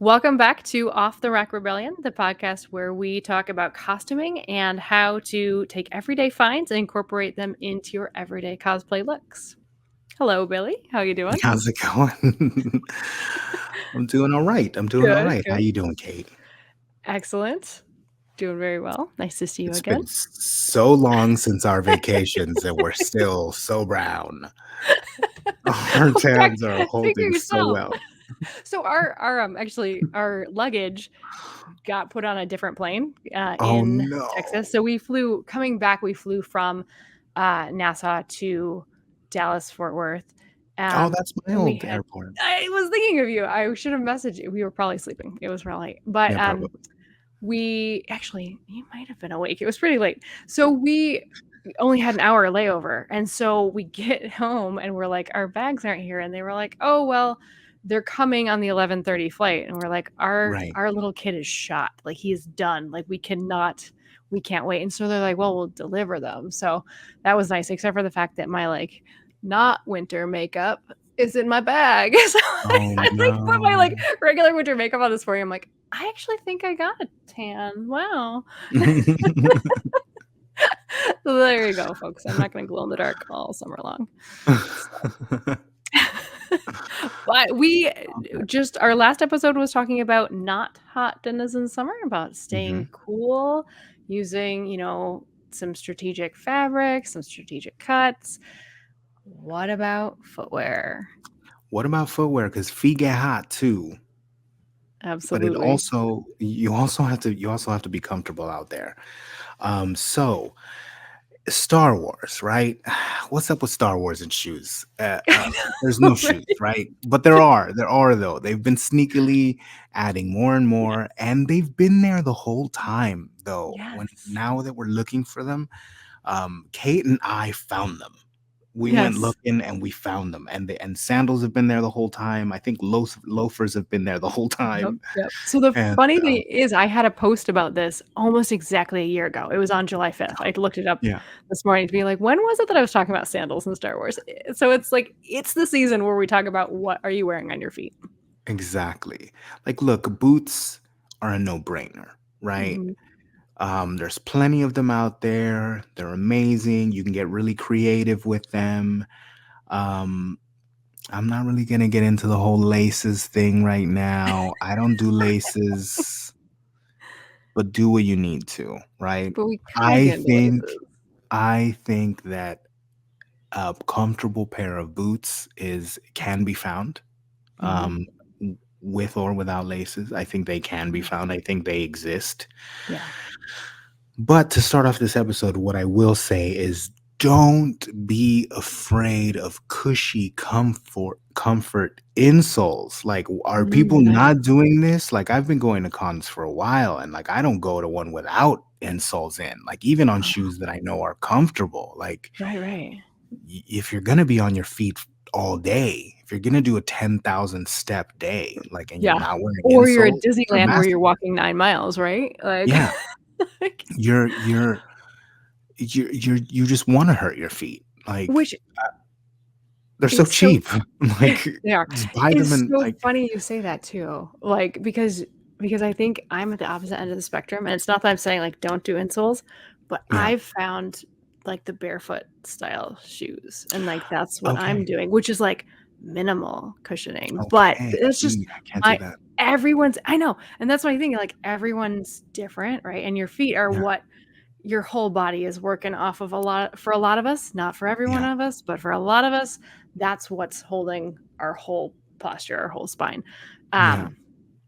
Welcome back to Off the Rack Rebellion, the podcast where we talk about costuming and how to take everyday finds and incorporate them into your everyday cosplay looks. Hello, Billy. How you doing? How's it going? I'm doing all right. Good, How good. you doing, Kate? Excellent. Doing very well. Nice to see you It's again. been so long since our vacations, and we're still so brown. Our Oh, Jack, tans are speak for holding so yourself. well. So our luggage got put on a different plane Oh in Texas. no! So coming back, we flew from Nassau to Dallas Fort Worth. Oh, Um, that's my and we old had airport. I was thinking of you. I should have messaged you. We were probably sleeping. It was really late. But Yeah, probably. we actually you might have been awake. It was pretty late. So we only had an hour layover. And so we get home and we're like, our bags aren't here. And they were like, oh well, they're coming on the 11:30 flight. And we're like, our Right. our little kid is shot. Like he's done. Like we can't wait. And so they're like, well, we'll deliver them. So that was nice, except for the fact that my like not winter makeup is in my bag. So Oh I like put my like no! regular winter makeup on this morning. I'm like, I actually think I got a tan. Wow. So there you go, folks. I'm not going to glow in the dark all summer long. But our last episode was talking about not hot dinners in summer, about staying Mhm. cool, using, some strategic fabrics, some strategic cuts. What about footwear? What about footwear? Because feet get hot too. But Absolutely. you also have to be comfortable out there. So Star Wars, right? What's up with Star Wars and shoes? There's no shoes, Right? right? But there are though. They've been sneakily adding more and more, Yes. and they've been there the whole time. Though, when Yes. now that we're looking for them, Kate and I found them. We went Yes. looking and we found them, and sandals have been there the whole time. I think loafers have been there the whole Yep, time, yep. So the and funny thing is I had a post about this almost exactly a year ago. It was on July 5th. I looked it up yeah. this morning to be like, when was it that I was talking about sandals in Star Wars? So it's like it's the season where we talk about what are you wearing on your feet. Exactly. Like, look, boots are a no-brainer, right? Mhm. There's plenty of them out there. They're amazing. You can get really creative with them. Um, I'm not really gonna get into the whole laces thing right now. I don't do laces, but do what you need to, right? But we kinda I get into think laces. I think that a comfortable pair of boots is can be found. Mhm. um, with or without laces. I think they can be Mhm. found. I think they exist. Yeah. But to start off this episode, what I will say is don't be afraid of cushy comfort insoles. Like, are people Nice. not doing this? Like, I've been going to cons for a while, and like I don't go to one without insoles in. Like, even on Oh, shoes that I know are comfortable. Like, right, right. if you're gonna be on your feet all day, if you're gonna do a 10,000 step day, like, and you're Yeah. not wearing Or you're at insoles, you're a Disneyland where you're masochist. walking 9 miles, right? Like Yeah, like you just wanna hurt your feet. Like, which they're so it's so cheap. Like, they are. just buy them It's and, so like funny you say that too. Like, because I think I'm at the opposite end of the spectrum, and it's not that I'm saying, like, don't do insoles, but yeah, I've found, like, the barefoot style shoes, and, like, that's what I'm okay, doing, which is, like, minimal cushioning, but okay. it's just I can't do my that. everyone's I know, and that's my thing, like, everyone's different, right? And your feet are Yeah, what your whole body is working off of for a lot of us, not for every one yeah, of us, but for a lot of us, that's what's holding our whole posture, our whole spine. yeah, Um,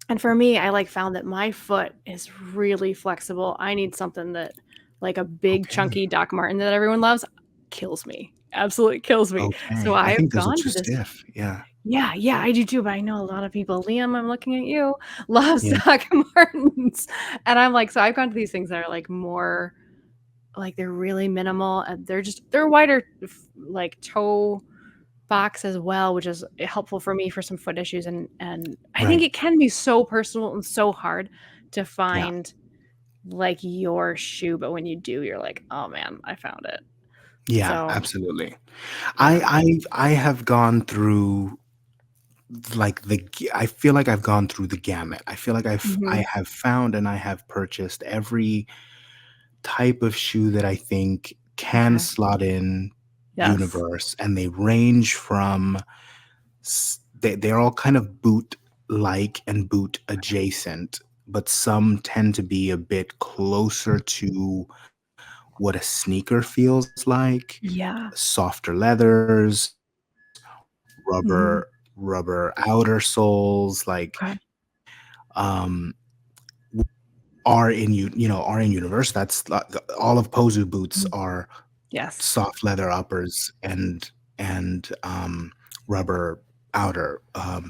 and for me, I like found that my foot is really flexible. I need something that like a big okay, chunky Doc Marten that everyone loves kills me. Absolutely kills me. So okay. I I've think those are gone too to this stiff. Yeah, yeah, yeah, I do too, but I know a lot of people, Liam, I'm looking at you, loves yeah, Doc Martens. And I'm like, so I've gone to these things that are like more like they're really minimal and they're wider like toe box as well, which is helpful for me for some foot issues and I think right. it can be so personal and so hard to Yeah, find like your shoe, but when you do, you're like, "Oh man, I found it." yeah, So, absolutely. yeah. I have gone through like I feel like I've gone through the gamut. I feel like I Mhm. have found and I have purchased every type of shoe that I think can Okay. slot in Yes. universe, and they range from they're all kind of boot like and boot adjacent, but some tend to be a bit closer to what a sneaker feels like, Yeah. softer leathers, Mhm. rubber outer soles, like Okay. um are in are in universe. That's all of Pozu boots Mhm. are Yes. soft leather uppers and rubber outer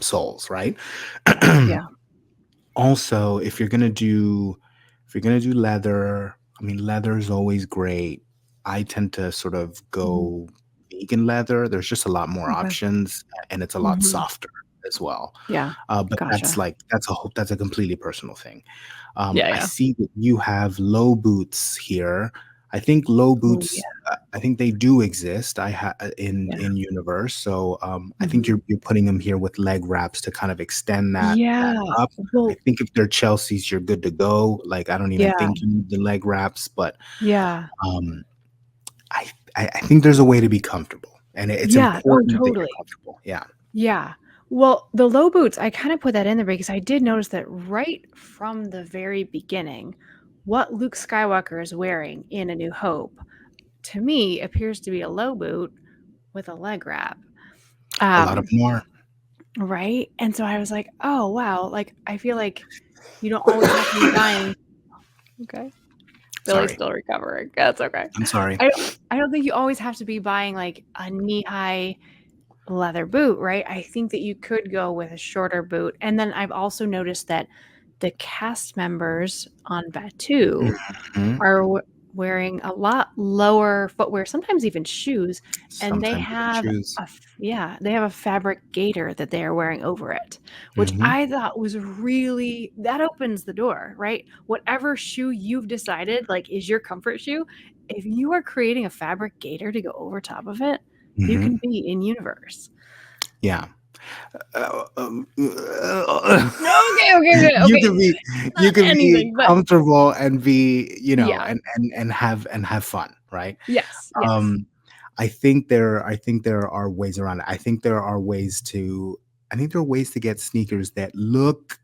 soles, right? Yeah. Also, if you're gonna do leather, I mean, leather is always great. I tend to sort of Mhm. go vegan leather. There's just a lot more Okay. options, and it's a lot Mhm. softer as well. Yeah. But Gotcha. that's a completely personal thing. Yeah, I yeah. see that you have low boots here. I think low Oh, boots. yeah. I think they do exist. Yeah. In universe. So I think Mhm. you're putting them here with leg wraps to kind of extend that Yeah. up. I Well, think if they're Chelsea's, you're good to go. Like I don't even yeah. think you need the leg wraps, but Yeah. um, I think there's a way to be comfortable, and it's Yeah. Oh, important that you're totally. comfortable. Yeah, Yeah. Well, the low boots, I kinda put that in there because I did notice that right from the very beginning, what Luke Skywalker is wearing in A New Hope, to me, appears to be a low boot with a leg wrap. a lot of Um, them are. right? And so I was like, "Oh, wow." Like, I feel like you don't always have to be buying. Okay. Billy's Sorry, still recovering. That's okay. I'm sorry. I I don't think you always have to be buying, like, a knee-high leather boot, right? I think that you could go with a shorter boot. And then I've also noticed that the cast members on Batu Mhm. are wearing a lot lower footwear, sometimes even shoes, and they Sometimes even have shoes. yeah, they have a fabric gaiter that they are wearing over it, which Mhm, I thought was really that opens the door, right? Whatever shoe you've decided like is your comfort shoe, if you are creating a fabric gaiter to go over top of it, you mhm. can be in universe. Yeah. Okay, okay, okay, You okay. can be Not anything, but comfortable and be, yeah. and have fun, right? Yes, yes. Um, I think there are ways around it. I think there are ways to get sneakers that look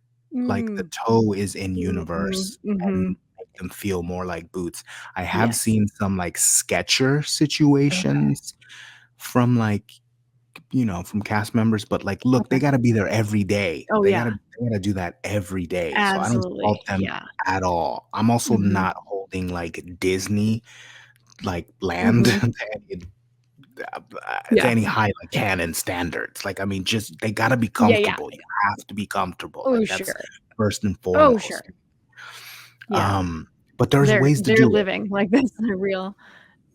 like the Mm. toe is in Mhm, universe and mhm. make them feel more like boots. I have Yes. seen some, like, Sketcher Okay, situations from, like, from cast members, but, like, look, they okay. gotta be there every day. Oh, yeah. They gotta do that every day, so I don't fault Absolutely, them yeah. at all. I'm also Mhm, not holding, like, Disney, like, land mhm. to Yeah. any high, like, canon standards. Like, I mean, just they gotta be Yeah, yeah. comfortable. You have to be comfortable. Oh, Like, that's sure. first and Oh, sure. foremost. Yeah. Um, but there's They're ways to they're do it. living like this, they're real.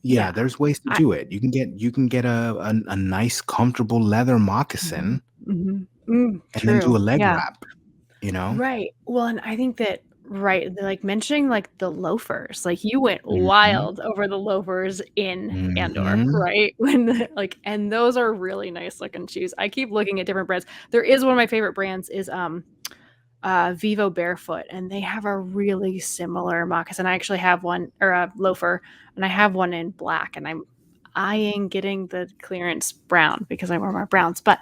Yeah, Yeah. there's ways to I do it. You can get a nice comfortable leather Mhm, moccasin mhm. Mm, and then do true. a leg Yeah. wrap, you know? Right. Well, and I think that right, like, mentioning, like, the loafers, like, you went Mhm. wild over the loafers in Andor, Mhm. right? When the like and those are really nice looking shoes. I keep looking at different brands. There is one of my favorite brands is, Vivo Barefoot, and they have a really similar moccasin. I actually have one or a loafer, and I have one in black, and I'm eyeing getting the clearance brown because I wear my browns. But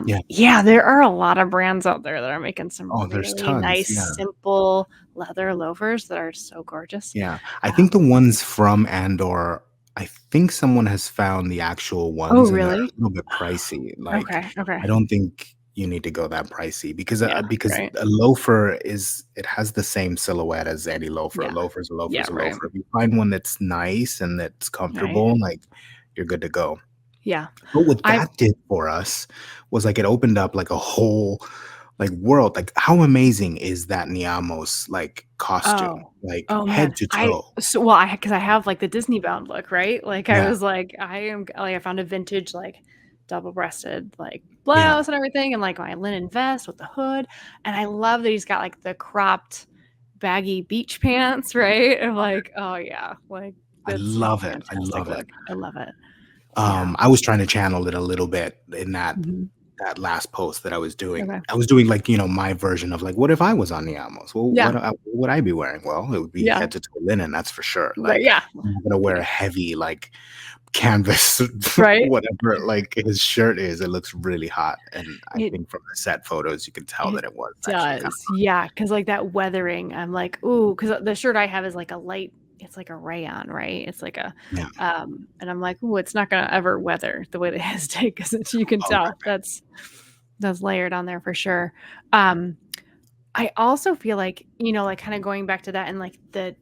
Yeah. yeah, there are a lot of brands out there that are making some Oh, there's really tons, nice, yeah. simple leather loafers that are so gorgeous. Yeah. I think the Um, ones from Andor, I think someone has found the actual oh, ones, and they're a really? little bit pricey. Like, Okay, okay. I don't think you need to go that pricey Yeah, because right. a loafer it has the same silhouette as any loafer. A Yeah. loafer's a Yeah, loafer's a right. loafer. If you find one that's nice and that's Right. comfortable, like, you're good to go. Yeah. But what I've that did for us was, like, it opened up, like, a whole, like, world. Like, how amazing is that Niamos, like, costume? Oh. Like, Oh, man. head to I toe. so well, I because I have, like, the Disney bound look, right? Like, I Yeah, was like, I found a vintage, like, double-breasted, like, yeah. blouse and everything and, like, my linen vest with the hood, and I love that he's got, like, the cropped, baggy beach pants, right? I'm like, "Oh, yeah." Like, I that's a love it, I fantastic love it. look. I love it. Yeah. I was trying to channel it a little bit in that Mhm. that last post that I was doing. Okay. I was doing, like, my version of, like, what if I was on the Amos? Well, Yeah. what would I be wearing? Well, it would be Yeah. head to toe linen, that's for sure. Right, Like, yeah. I'm not gonna wear a heavy, like, canvas, Right? whatever, like, his shirt is. It looks really hot, and I It think from the set photos, you can tell it that it was actually kinda does. Yeah, because like, that weathering, I'm like, "Ooh," because the shirt I have is like a light it's like a rayon, right? It's like a, yeah. and I'm like, "Ooh, it's not gonna ever weather the way that his did," 'cause it's you can Oh, tell that's layered on there for sure. Um, I also feel like, like, kinda going back to that and, like, the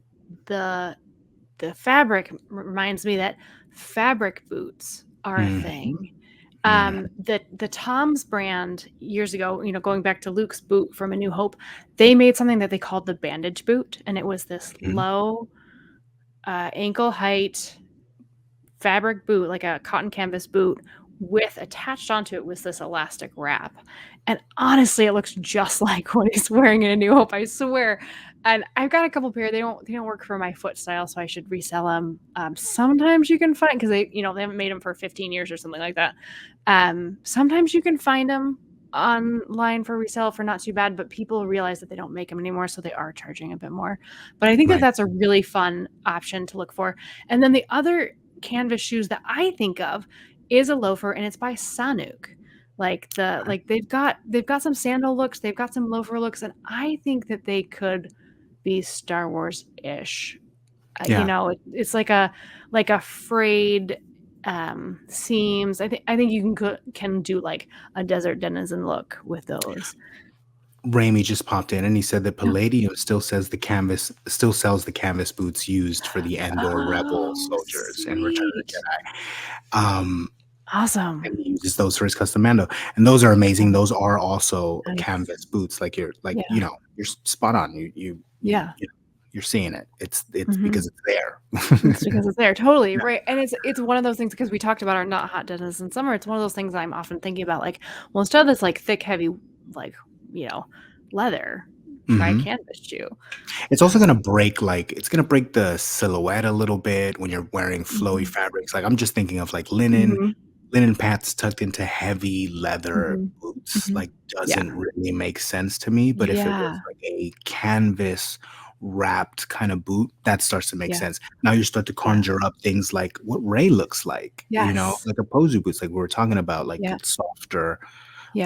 the fabric reminds me that fabric boots are a mhm, thing. mhm, The Tom's brand years ago, going back to Luke's boot from A New Hope, they made something that they called the bandage boot, and it was this mhm. low, ankle height fabric boot, like a cotton canvas boot, with attached onto it was this elastic wrap. And honestly, it looks just like what he's wearing in A New Hope, I swear. And I've got a couple pair. They don't work for my foot style, so I should resell them. Sometimes you can find because they haven't made them for 15 years or something like that. Sometimes you can find them online for resale for not too bad, but people realize that they don't make them anymore, so they are charging a bit more. But I think that Right. that's a really fun option to look for. And then the other canvas shoes that I think of is a loafer, and it's by Sanuk. Like they've got some sandal looks, they've got some loafer looks, and I think that they could be Star Wars ish. Yeah. It's like a frayed seams. I think you can do like a desert denizen look with those. Raimi just popped in and he said that Yeah. Palladium still sells the canvas boots used for the Endor rebel Oh, soldiers in Return of sweet. the Jedi. And Awesome. he uses those for his custom Mando, and those are Yeah, amazing. Those are also nice. canvas boots. Like Yeah. you're spot on. Yeah. You're seeing it. It's Mhm. because it's there. It's because it's there, totally, Yeah. right, and it's one of those things because we talked about our not hot dinners in summer, it's one of those things I'm often thinking about, like, well, instead of this, like, thick, heavy, like, you know, leather, try a Mhm. canvas shoe. It's also gonna break, like it's gonna break the silhouette a little bit when you're wearing flowy Mhm, fabrics. Like, I'm just thinking of, like, mhm, linen pants tucked into heavy leather mhm, boots, mhm. like, Yeah, doesn't really make sense to me, but if it was, yeah, like, a canvas wrapped kinda boot, that starts to make yeah, sense. Now you start to yeah. conjure up things like what Ray looks like, Yes. like a Pozu boots, like we were talking about, like, Yeah, softer,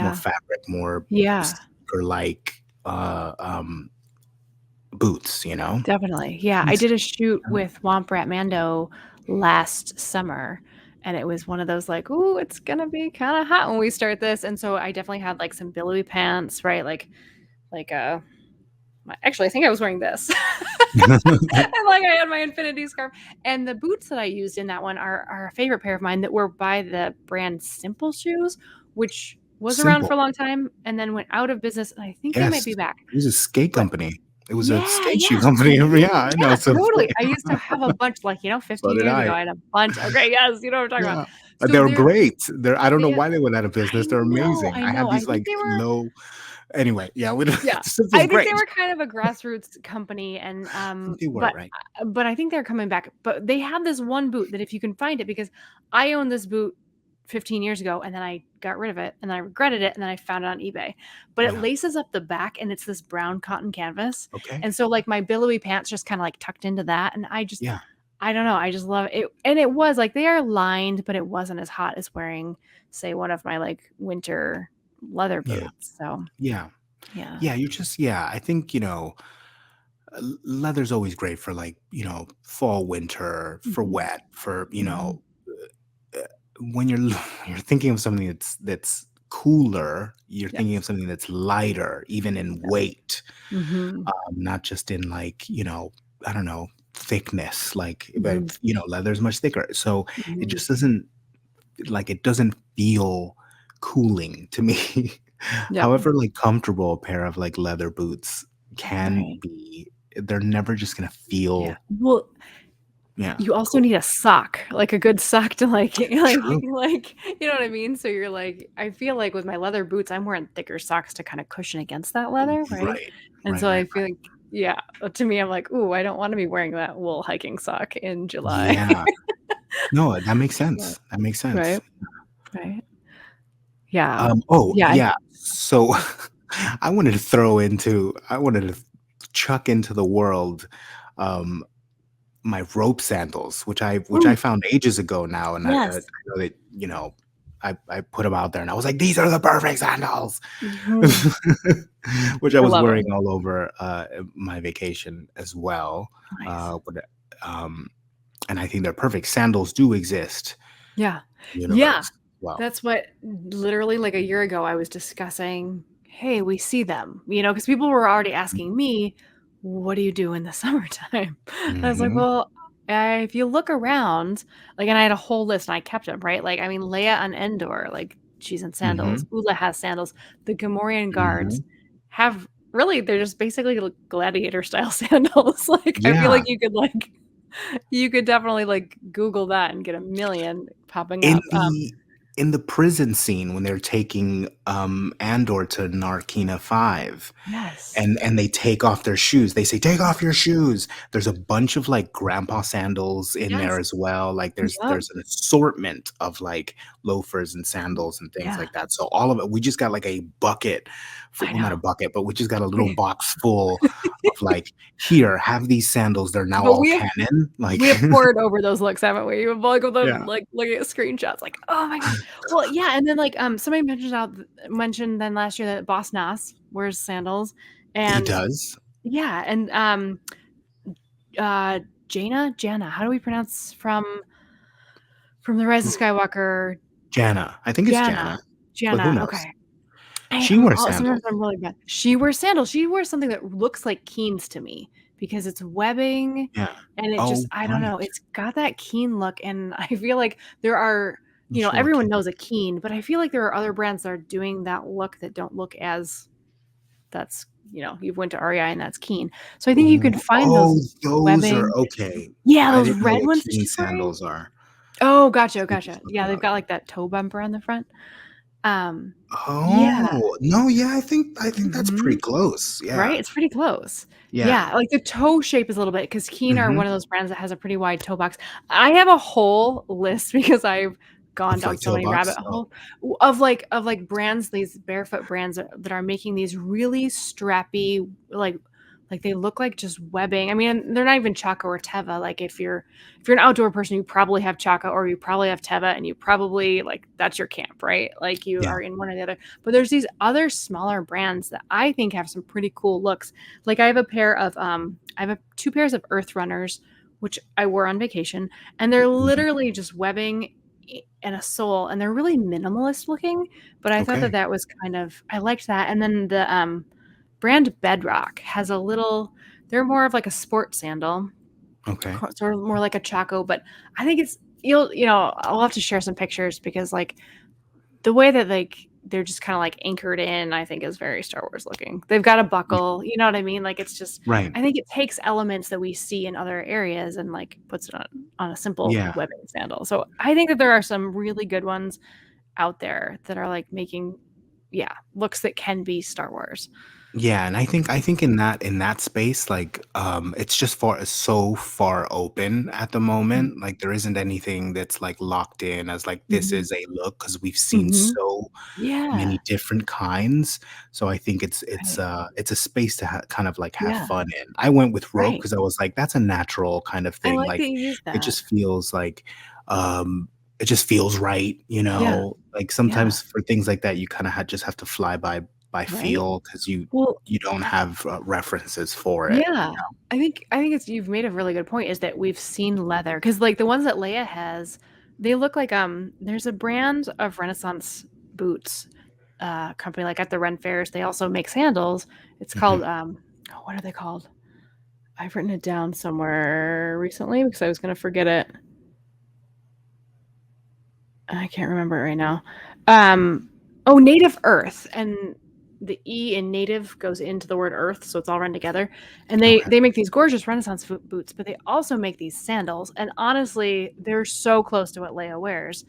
more yeah, fabric, more yeah. sneaker-like, boots, you know? Definitely, yeah, I Makes did a sense, shoot you know? with Womp Rat Mando last summer, and it was one of those, like, "Ooh, it's gonna be kinda hot when we start this," and so I definitely had, like, some billowy pants, right, like, actually, I think I was wearing this. And, like, I had my infinity scarf, and the boots that I used in that one are a favorite pair of mine that were by the brand Simple Shoes, which was around for Simple. a long time and then went out of business, and I think they might Yes. be back, It was a skate but company. It was a yeah, skate shoe yeah. company. Yeah, I know Yeah, Simple. totally. I used to have a bunch, like, So 15 did years ago, I. I had a bunch okay, yes, you know what I'm talking about. Yeah. They So were great. I don't know they why they went out of business. They're amazing. I I had know, I these, think like, they were low anyway, yeah, we don't yeah, Simple's I think they great. were kind of a grassroots company and, I think they were, right? but I think they're coming back, but they have this one boot that if you can find it because I owned this boot 15 years ago, and then I got rid of it, and then I regretted it, and then I found it on eBay, but it Yeah. laces up the back, and it's this brown cotton canvas, Okay. and so, like, my billowy pants just kinda, like, tucked into that, and Yeah. I don't know, I just love it, and it was, like, they are lined, but it wasn't as hot as wearing, say, one of my, like, winter leather Yeah. boots, so, Yeah. yeah. Yeah, I think, leather's always great for, like, fall, winter, for Mhm, wet, for, mhm. uh, when you're you're thinking of something that's cooler, you're thinking of Yes. something that's lighter, even in Yeah. weight, Mhm. not just in, like, I don't know, thickness, like, Mhm. but, leather's much thicker. So it Mhm. just doesn't it doesn't feel cooling to me. Yep. However, like, comfortable a pair of, like, leather boots can Right. be, they're never just gonna Yeah. feel, Well, yeah, you also cool. need a sock, like a good sock to True. you know what I mean? So you're like I feel like with my leather boots, I'm wearing thicker socks to kinda cushion against that leather, right? Right. And Right, so right, I feel right. like yeah, to me, I'm like, "Ooh, I don't wanna be wearing that wool hiking sock in July." Yeah. No, that makes Right. sense. That makes sense. Right. Right. Yeah. Oh, Yeah, yeah. So I wanted to chuck into the world, um, my rope sandals, which I ooh, found ages ago now, and I yes. know that, I put them out there, and I was like, "These are the perfect sandals," Mhm. which I I was love wearing them. all over, my vacation as well, Nice. but, um and I think their perfect sandals do exist Yeah. in the Yeah. universe. Well, That's what literally, like, a year ago, I was discussing, "Hey, we see them," because people were already asking me, "What do you do in the summertime?" And I was like, mhm, "Well, if you look around," like, and I had a whole list, and I kept them, right? Like, I mean, Leia on Endor, like, she's in sandals. mhm, Ula has sandals. The Gamorrean guards mhm. have really, they're just basically like gladiator style sandals. Like, I feel Yeah. like you could definitely, like, Google that and get a million popping In up. the prison scene when they're taking, Andor to Narkina 5, Yes. and they take off their shoes, they say, "Take off your shoes." There's a bunch of, like, grandpa sandals in there Yes. as well, like, Yep. there's an assortment of, like, loafers and sandals and things Yeah. like that, so all of it we just got, like, a bucket I well, not a know. bucket, but we just got a little We box full of, like, "Here, have these sandals, they're now but all we have canon," like we have poured over those looks, haven't we? We've like with them, Yeah. like, looking at screenshots, like, "Oh my gosh." Well, yeah, and then, like, somebody mentioned then last year that Boss Nass wears sandals, He and does? yeah, and, Janna, how do we pronounce from The Rise of Skywalker? Jana. I think it's Janna. Jana, but who Janna, knows? okay. She wears Sometimes sandals. I'm really bad. She wears sandals. She wears something that looks like Keens to me because it's webbing Yeah. and it just Oh, I don't right. know, it's got that Keen look, and I feel like there are Not sure what everyone King knows a Keen, but I feel like there are other brands that are doing that look that don't look as that's you've went to REI and that's Keen. So I think you Ooh, can find oh, those those are webbing okay. yeah, I those didn't know red what ones that King she's wearing. sandals are. Oh, gotcha, Let me just gotcha. look Yeah, them they've up. got, like, that toe bumper on the front. Um, yeah. Oh, no, yeah, I think that's Mhm. pretty close. Right? Yeah. It's pretty close. Yeah. Yeah, like, the toe shape is a little bit because Keen are Mhm. one of those brands that has a pretty wide toe box. I have a whole list because I've gone Of, down like, so toe many rabbit box? Oh, holes of, like, brands, these barefoot brands that are making these really strappy, like, they look like just webbing. I mean, they're not even Chaka or Teva, like, if you're an outdoor person, you probably have Chaka or you probably have Teva, and you probably like, that's your camp, right? Like, you yeah. are in one or the other. But there's these other smaller brands that I think have some pretty cool looks. Like I have 2 pairs of Earth Runners, which I wore on vacation, and they're Mhm. literally just webbing and a sole, and they're really minimalist looking, but I thought Okay. that that was kind of I liked that. And then the brand Bedrock has a little they're more of like a sport sandal, Okay. sort of more like a Chaco, but I think it's I'll have to share some pictures because like the way that, like, they're just kinda, like, anchored in, I think is very Star Wars looking. They've got a Yeah. buckle, you know what I mean? Like, it's just Right. I think it takes elements that we see in other areas and, like, puts it on a simple Yeah. webbing sandal. So, I think that there are some really good ones out there that are, like, making yeah, looks that can be Star Wars. Yeah, and I think in that space, like, it's just so far open at the Mhm. moment, like, there isn't anything that's, like, locked in as, like, this Mhm. is a look because 'cause we've seen Mhm. so Yeah. many different kinds, so I think Right. it's a space to kind of, like, have Yeah. fun in. I went with rope Right. because I was like, "That's a natural kind of I thing," like that like, you used it that. just feels like, um it just feels right, Yeah. Like, Yeah. sometimes for things like that, you kinda just have to fly by Right? feel because Well you don't have, references for it, you yeah. know? I think it's you've made a really good point is that we've seen leather because like, the ones that Leia has, they look like, there's a brand of Renaissance boots, company, like, at the Ren fairs, they also make sandals. It's called, Mhm. oh, what are they called? I've written it down somewhere recently because I was gonna forget it. I can't remember it right now. Um, oh, Native Earth, and the E in native goes into the word earth, so it's all run together. And they Okay, they make these gorgeous Renaissance boots, but they also make these sandals. And honestly, they're so close to what Leia wears,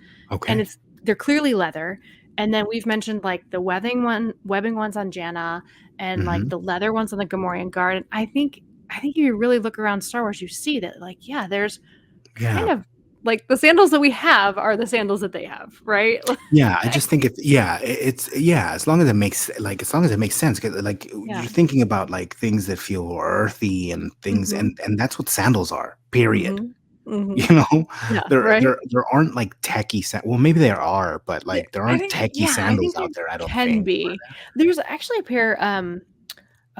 and okay. they're clearly leather. And then we've mentioned like the webbing ones on Janna, and like Mhm. the leather ones on the Gamorrean Guard. And I think if you really look around Star Wars, you see that like yeah, there's kind Yeah. of like, the sandals that we have are the sandals that they have, right? Yeah, I Like just think it's yeah, as long as it makes like, as long as it makes sense, 'cause, like, yeah. you're thinking about, like, things that feel earthy and things Mhm. and that's what sandals are, period. Mhm. Mhm. You know? Yeah, There right? there there aren't, like, techie well, maybe there are, but, There like, there I aren't think techie yeah, I sandals think out there there, I don't can think. be. There's actually a pair,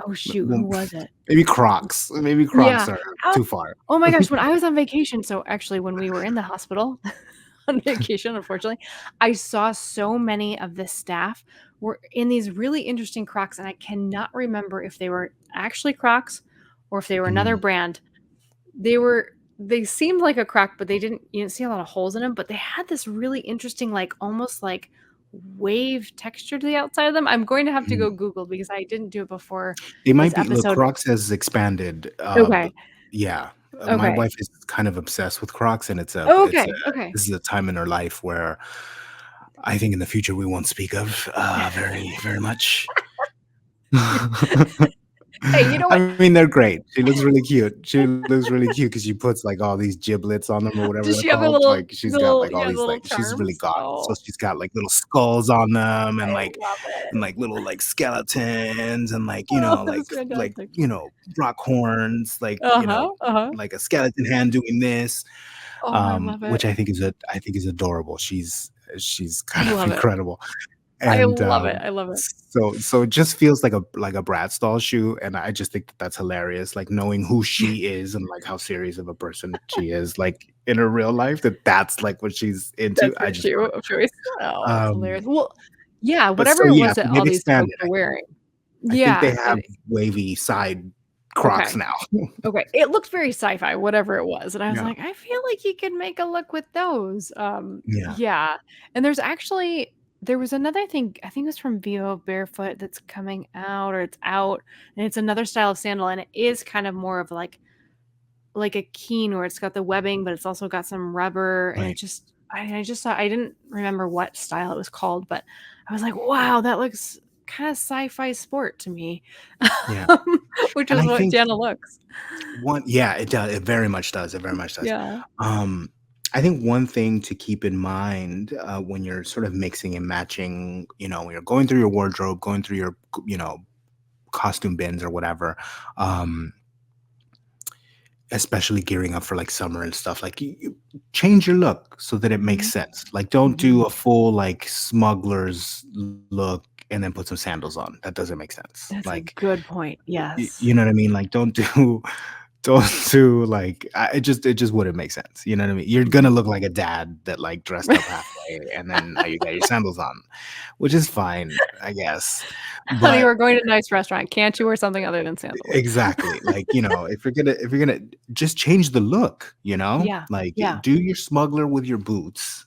oh shoot, Well, who was it? maybe Crocs. Maybe Yeah. Crocs are Oh too far. oh my gosh, when I was on vacation so, actually, when we were in the hospital on vacation, unfortunately, I saw so many of the staff were in these really interesting Crocs, and I cannot remember if they were actually Crocs or if they were another Mm, brand. They seemed like a Croc, but you didn't see a lot of holes in them. But they had this really interesting, like, almost like wave texture to the outside of them. I'm going to have to go mm. Google because I didn't do it before They this might be look, episode. Crocs has expanded, Okay, yeah, my okay. wife is kind of obsessed with Crocs, and Okay, okay. this is a time in her life where I think in the future we won't speak of, very, very much. Hey, you know I what? mean, they're great. She looks really cute. She looks really cute because she puts, like, all these giblets on them or whatever Does they're she have the called. Like, she's got, little like, all yeah, the these, little like she's really charms? gaudy. So Oh, she's got, like, little skulls on them I love and, it. like, little, like, skeletons and, like, Oh, that's fantastic. rock horns, Uh-huh, uh-huh. like a skeleton hand doing this, Oh, I love it. which I think is adorable. She's I kind of love it. incredible. I And, love it, I love it. so it just feels like a Bratz doll shoe, and I just think that that's hilarious, like, knowing who she is and, like, how serious of a person she is, like, in her real life, that's, like, what she's into. That's I her just shoe love of choice. Oh, it. that's hilarious. Well, yeah, But whatever so, it yeah, was that so all they've these expanded. folks were wearing. I think they Yeah, have wavy side Crocs okay, now. okay. It looked very sci-fi, whatever it was, and I was Yeah. like, "I feel like you could make a look with those." Yeah. Yeah, and there was another thing, I think it was from Vivo Barefoot that's coming out or it's out, and it's another style of sandal, and it is kind of more of like a keen where it's got the webbing, but it's also got some rubber, and it Right. just I just saw I didn't remember what style it was called, but I was like, "Wow, that looks kinda sci-fi sport to me." Yeah. Which And is I what think Jana looks. it does, it very much does, it very much does. Yeah. Um, I think one thing to keep in mind, when you're sort of mixing and matching, when you're going through your wardrobe, going through your, costume bins or whatever, um, especially gearing up for, like, summer and stuff, like, you change your look so that it makes Mhm, sense. Like, don't do mhm. a full, like, smuggler's look and then put some sandals on. That doesn't make sense. That's a Like, good point, yes. you know what I mean? Like, don't do don't do, like, it just wouldn't make sense, you know what I mean? You're gonna Mhm. look like a dad that, like, dressed up halfway, and then now you got your sandals on, which is fine, I guess, "Honey, but we're going to a nice restaurant. Can't you wear something other than sandals?" exactly, like, if you're gonna just change the look, Yeah, like, yeah, do your smuggler with your boots,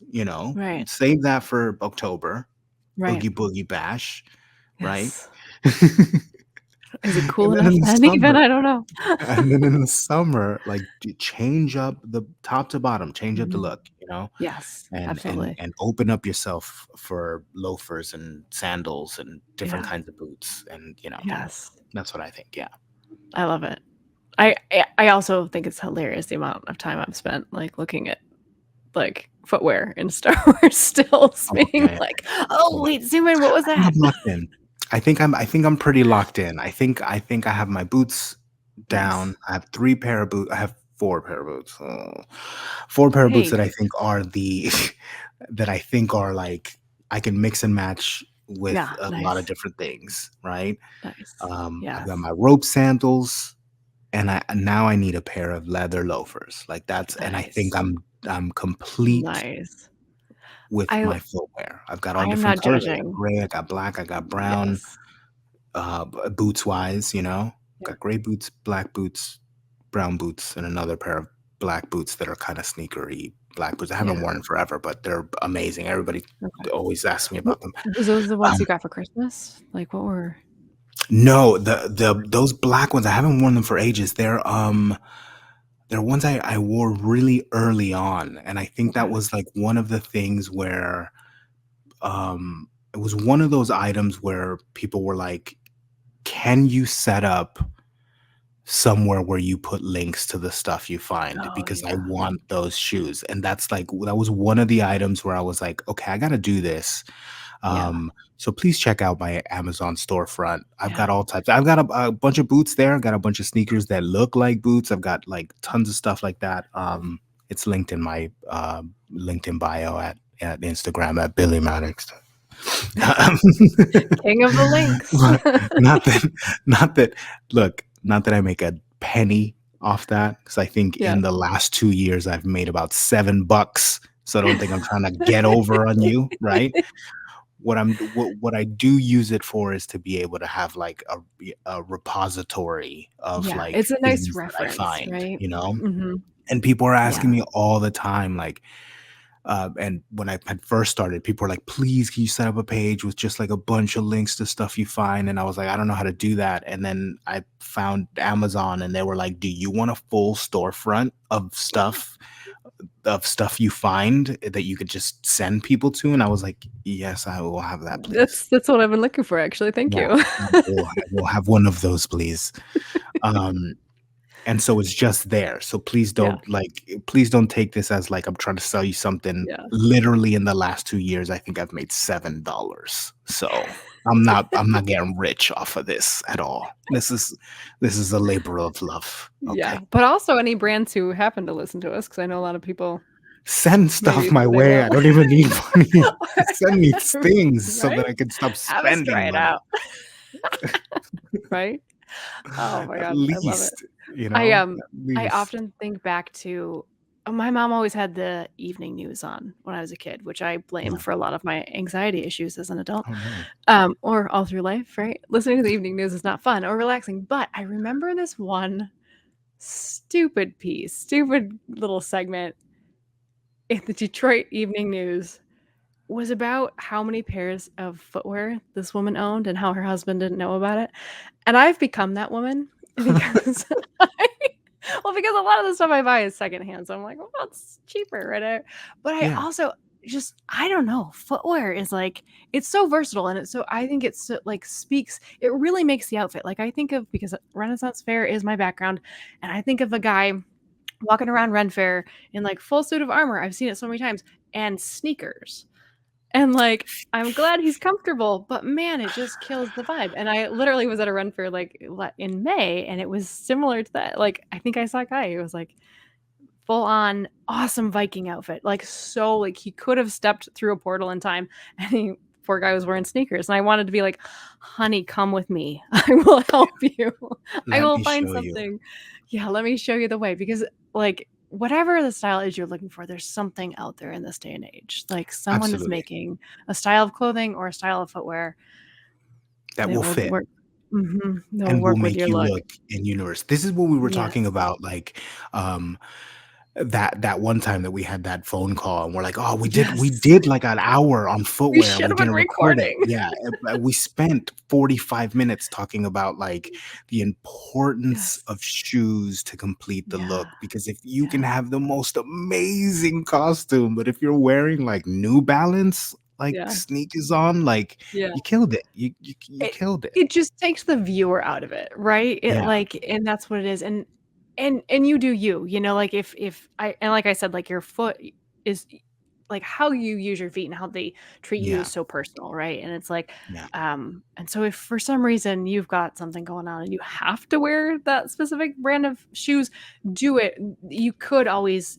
right, save that for October, right. Oogie Boogie Bash, right? Yes. Is it cool And then enough in the then even? summer I don't know. And then in the summer, like, change up the top to bottom, change up the Mhm. look, Yes, and absolutely. open up yourself for loafers and sandals and different Yeah, kinds of boots, and, yes. that's what I think, yeah. I love it. I also think it's hilarious the amount of time I've spent, like, looking at, like, footwear in Star Wars stills Oh, being yeah, yeah, like, "Oh, yeah. wait, zoom in, what was I think that?" I'm locked in. I think I'm pretty locked in. I think I have my boots down. Nice. I have 4 pair of boots. 4 pair of boots Hey, that I think are the that I think are, like, I can mix and match with yeah, a lot of nice, different things, right? nice. I've got Yes, my rope sandals, and now I need a pair of leather loafers. Like, and I think nice, I'm complete nice. with I my footwear. I've got all I am different not colors. I got judging. gray, I got black, I got brown, Yes. boots wise, Yeah, got gray boots, black boots, brown boots, and another pair of black boots that are kind of sneakery black boots. I haven't yeah, worn them forever, but they're amazing. Everybody okay. always asks me W about them. Was those the ones Um, you got for Christmas? Like, what were no, those black ones, I haven't worn them for ages. They're ones I wore really early on, and I think that okay, was, like, one of the things where, it was one of those items where people were like, "Can you set up somewhere where you put links to the stuff you find Oh, because I yeah. want those shoes. And that's like that was one of the items where I was like, okay, I gotta do this. Yeah. So please check out my Amazon storefront. I've Yeah. got all types. I've got a bunch of boots there. I've got a bunch of sneakers that look like boots. I've got like tons of stuff like that. It's linked in my LinkedIn bio at Instagram at Billy Maddox. Um, King of the links. but not that, not that. Look, not that I make a penny off that because I think Yeah. in the last 2 years I've made about $7. So I don't think I'm trying to get over on you, right? What I do use it for is to be able to have like a repository of Yeah, like it's a nice things that I reference, find, right? you know? Mhm. And people are asking Yeah. me all the time, like, and when I had first started, people were like, "Please, can you set up a page with just like a bunch of links to stuff you find?" And I was like, "I don't know how to do that." And then I found Amazon, and they were like, "Do you want a full storefront of stuff you find that you could just send people to?" And I was like, "Yes, I will have that, please." That's what I've been looking for, actually, thank Yeah, you. I will have one of those, please. Um, and so it's just there. So Yeah, please don't take this as like I'm trying to sell you something. yeah. Literally in the last 2 years, I think I've made $7. So I'm not getting rich off of this at all. This is a labor of love, okay? Yeah, but also any brands who happen to listen to us, because I know a lot of people Send stuff maybe my they way. will. I don't even need money. Send me things so that Right? I can stop Have us try spending it money. out, right? Oh my At god, I love it. least, I, at I least. often think back to my mom always had the evening news on when I was a kid, which I blame Yeah. for a lot of my anxiety issues as an adult, Oh, no. or all through life, right? Listening to the evening news is not fun or relaxing, but I remember this one stupid little segment in the Detroit Evening News was about how many pairs of footwear this woman owned and how her husband didn't know about it. And I've become that woman because I because a lot of the stuff I buy is secondhand, so I'm like, "Well, it's cheaper right there." But I Yeah. also just I don't know, footwear is like it's so versatile and it's so I think it's so, like speaks it really makes the outfit. Like I think of because Renaissance fair is my background, and I think of a guy walking around Ren Fair in like full suit of armor. I've seen it so many times and sneakers. And, like, I'm glad he's comfortable, but man, it just kills the vibe, and I literally was at a run fair, like, what in May, and it was similar to that, like, I think I saw a guy who was, like, full on awesome Viking outfit, like, so like, he could have stepped through a portal in time, and he poor guy was wearing sneakers, and I wanted to be like, "Honey, come with me. I will help you. I Let will me find show you. something. Yeah, let me show you the way," because, like, whatever the style is you're looking for, there's something out there in this day and age. Like, someone is Absolutely. making a style of clothing or a style of footwear That that will will fit. that will And will work with make your you look. look in universe. This is what we were talking Yes. about, like, um, that one time that we had that phone call, and we're like, "Oh, we Yes. did, like, an hour on We footwear, and should we have been didn't record it." recording. Yeah, we spent 45 minutes talking about, like, the importance Yes. of shoes to complete the Yeah. look, because if you can Yeah. have the most amazing costume, but if you're wearing, like, New Balance, like, Yeah. sneakers on, like, Yeah. you killed it. You It killed it. it just takes the viewer out of it, right? It Yeah, like and that's what it is, and you do you, like, if I and like I said, like, your foot is like, how you use your feet and how they treat you is yeah, so personal, right? And it's like, yeah. and so if for some reason you've got something going on and you have to wear that specific brand of shoes, do it. You could always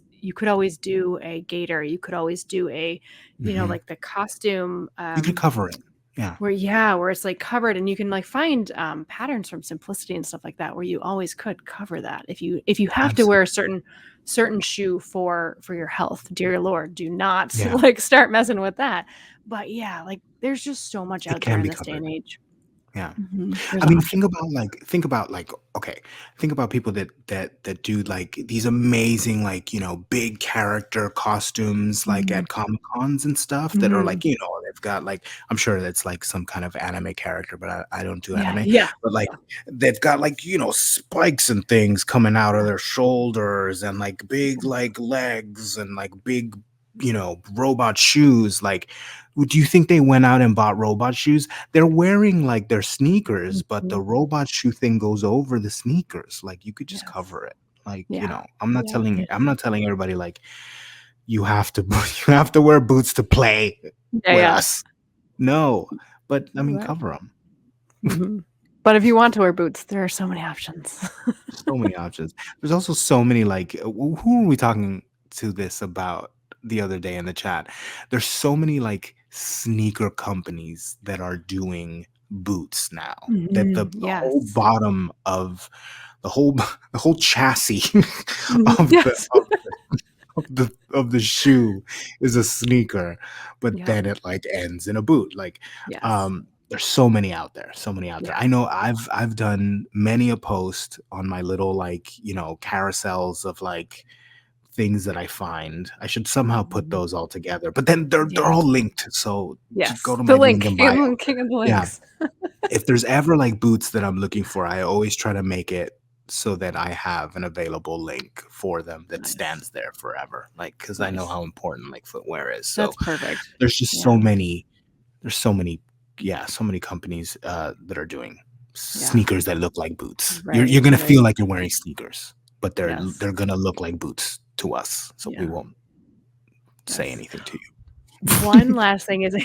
do a gaiter, you could always do a, Mhm. like, the costume, You could cover it. Yeah. where it's, like, covered and you can, like, find, patterns from Simplicity and stuff like that where you always could cover that. If you have to wear a Absolutely. certain shoe for your health, dear Lord, do not, Yeah. like, start messing with that. But, yeah, like, there's just so much It out there can in be this day covered. and age. Yeah. There's I mean, options. okay, think about people that do, like, these amazing, like, big character costumes, like, Mhm. at Comic Cons and stuff that are, Mhm. like, they've got, like I'm sure that's, like, some kind of anime character, but I don't do Yeah, anime, yeah, but, like, yeah, they've got, like, spikes and things coming out of yeah, their shoulders and, like, big, yeah, like, legs and, like, big robot shoes. Like, do you think they went out and bought robot shoes? They're wearing like their sneakers, but the Mhm. robot shoe thing goes over the sneakers. Like, you could just Yes. cover it. Like, Yeah. Yeah. I'm not telling everybody like you have to you have to wear boots to play Yeah, with yeah. us. No, but I mean, Right. cover them. Mhm. But if you want to wear boots, there are so many options. So many options. There's also so many like who were we talking to this about the other day in the chat? There's so many like sneaker companies that are doing boots now. That the Mhm. whole Yes. bottom of the whole the whole chassis Mhm. of the Yes. of the shoe is a sneaker, but Yep. then it like ends in a boot. Like, Yes. there's so many out there, so many out there. Yeah. I know I've done many a post on my little like, carousels of like things that I find. I should somehow put Mhm. those all together. But then they're Yeah. all linked. So just go Yes. to The my link link in bio. in King of the Yeah. Links. If there's ever like boots that I'm looking for, I always try to make it so that I have an available link for them that Nice. stands there forever. Like, because I know Nice. how important like footwear is. So That's perfect. there's just Yeah. there's so many, yeah, so many companies that are doing Yeah. sneakers that look like boots. You're Right. gonna Right. feel like you're wearing sneakers, but they're Yes. they're gonna look like boots to us. So we Yeah. won't say Yes. anything to One you. last thing is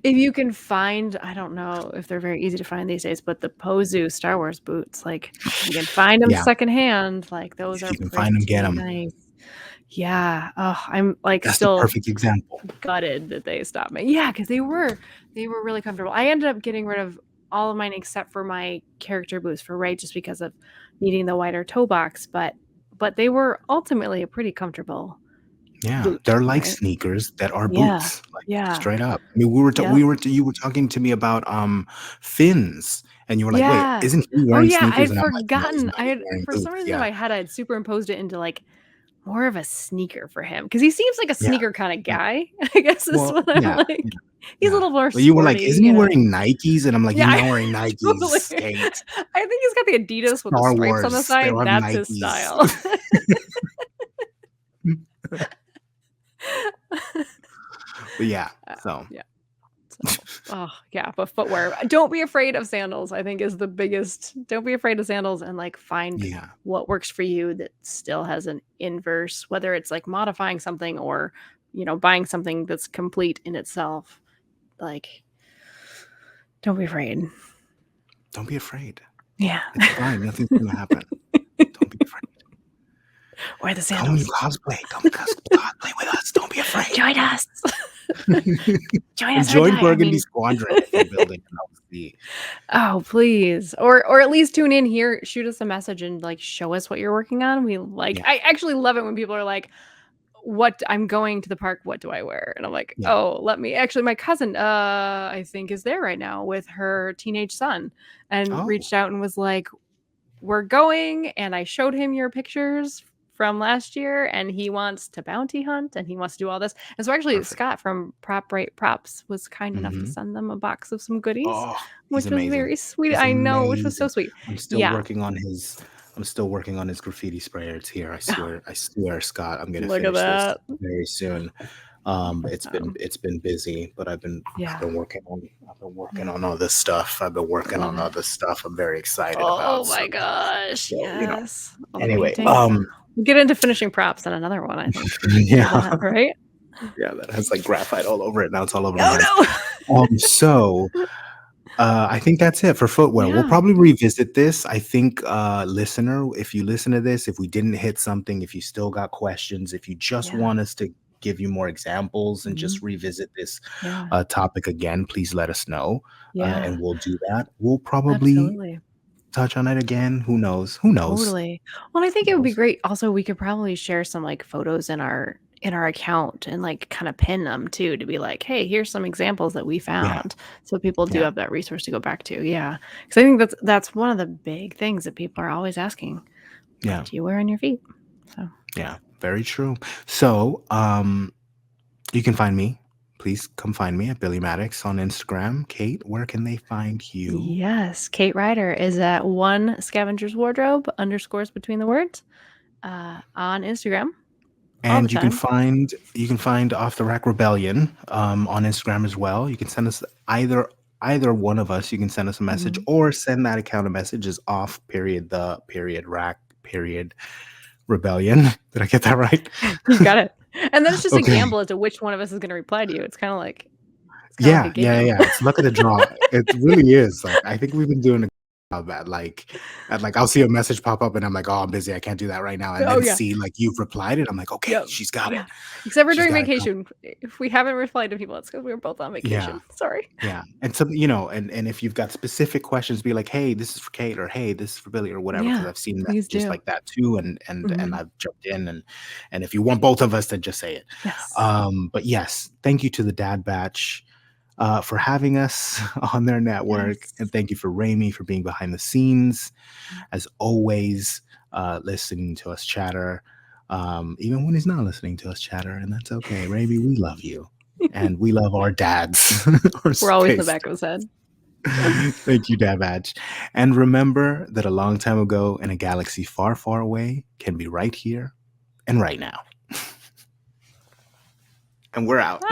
if you can find, I don't know if they're very easy to find these days, but the Pozu Star Wars boots, like, if you can find them Yeah. secondhand, like, those If are you can find them, get pretty them. nice. Yeah. Oh, I'm, like, That's the still perfect example. gutted that they stopped me. Yeah, because they were really comfortable. I ended up getting rid of all of mine except for my character boots for Rey just because of needing the wider toe box, but they were ultimately a pretty comfortable Yeah, boot, they're like right? sneakers that are Yeah. boots, like, Yeah. straight up. I mean, we were ta Yep. we were you were talking to me about, fins, and you were like, "Wait, Yeah. isn't he Oh, wearing yeah, I sneakers?" had And I'm like, "No, he's forgotten. not, I he's had wearing for some boots." reason in Yeah, my head, I had superimposed it into, like, more of a sneaker for him because he seems like a yeah, sneaker kinda yeah. guy, I guess is Well, what I'm yeah, like. yeah, He's a yeah. little more But you were like, sporty, "Isn't he you know? wearing Nikes?" And I'm like, "He's Yeah, I not wearing Nikes, totally. Kate. I think he's got the Adidas with the Star stripes on the Wars, they side, don't have that's his Nikes." style. But yeah, so Yeah, so, oh, yeah, but footwear don't be afraid of sandals, I think is the biggest don't be afraid of sandals and, like, find yeah. what works for you that still has an inverse, whether it's, like, modifying something or, buying something that's complete in itself, like, don't be afraid. Don't be afraid. Yeah. It's fine, nothing's gonna happen. Don't be afraid. Wear the Come sandals. cosplay with us, don't be afraid. Join us. Join And us or join die, I Burgundy mean Squadron if you're building an LC. Oh, please. Or at least tune in here, shoot us a message and, like, show us what you're working on. Yeah, I actually love it when people are like, "What I'm going to the park, what do I wear?" And I'm like, yeah. "Oh, let me" actually, my cousin, I think is there right now with her teenage son and Oh, reached out and was like, "We're going," and I showed him your pictures from last year, and he wants to bounty hunt, and he wants to do all this. And so actually perfect. Scott from Prop Rate Props was kind enough to Mhm. send them a box of some goodies, Oh, he's which was amazing. very sweet. He's I know, which was so amazing. sweet. I'm still Yeah. working on his I'm still working on his graffiti sprayer. It's here. I swear, Scott, I'm gonna Look at finish this that. very soon. Um, It's been busy, but I've yeah. been working Yeah. on all this stuff. I've been working Love on it. other stuff I'm very excited Oh about. my gosh. So, Yes. Oh, the anyway, painting. We'll get into finishing props in another one, I think, after yeah. that, right? Yeah, that has like graphite all over it. Now it's all over my Oh hands. So no. I think that's it for footwear. We'll Yeah. probably revisit this. I think, listener, if you listen to this, if we didn't hit something, if you still got questions, if you just Yeah. want us to give you more examples and Mhm. just revisit this Yeah. topic again, please let us know, Yeah. and we'll do that. We'll probably Absolutely. touch on it again. Who knows? Who knows? Totally. Well, I think Who it would be knows? great also, we could probably share some, like, photos in our account and, like, kinda pin them too to be like, "Hey, here's some examples that we Yeah, found." So people do yeah, have that resource to go back to, yeah. Because I think that's one of the big things that people are always asking, "What yeah, do you wear on your feet?" So, yeah. Very true. So, you can find me. Please come find me at Billy Maddox on Instagram. Kate, where can they find you? yes, Kate Ryder is at one Scavenger's Wardrobe _ between the words, on Instagram. all the And time. you can find Off the Rack Rebellion on Instagram as well. You can send us either one of us. You can send us a message Mhm. or send that account a message is off period the period rack period rebellion. Did I get that right? You got it. And then it's just a Okay. gamble as to which one of us is gonna reply to you. It's kinda like a Yeah, yeah, game. yeah. It's luck of the draw. It really is. Like I think we've been doing a job at like I'll see a message pop up and I'm like, oh, I'm busy. I can't do that right now. And Oh, then yeah. see like you've replied it. I'm like, okay, Yep. she's got Yeah. it. Except for She's during got it. Go. vacation. If we haven't replied to people, it's because we were both on Yeah. vacation. Sorry. Yeah, and some and if you've got specific questions, be like, "Hey, this is for Kate," or "Hey, this is for Billy," or whatever, because Yeah. I've seen Please messages do. like that too, and Mhm. I've jumped in, and if you want both of us, then just say it. Yes. But yes, thank you to the Dad Batch for having us on their network, Yes. and thank you for Raimi for being behind the scenes, Mhm. as always, listening to us chatter, even when he's not listening to us chatter, and that's okay. Raimi, we love you. And we love our dads, our We're always in the space. back of his head. Thank you, Dabadge. And remember that a long time ago in a galaxy far, far away can be right here and right now. And we're out.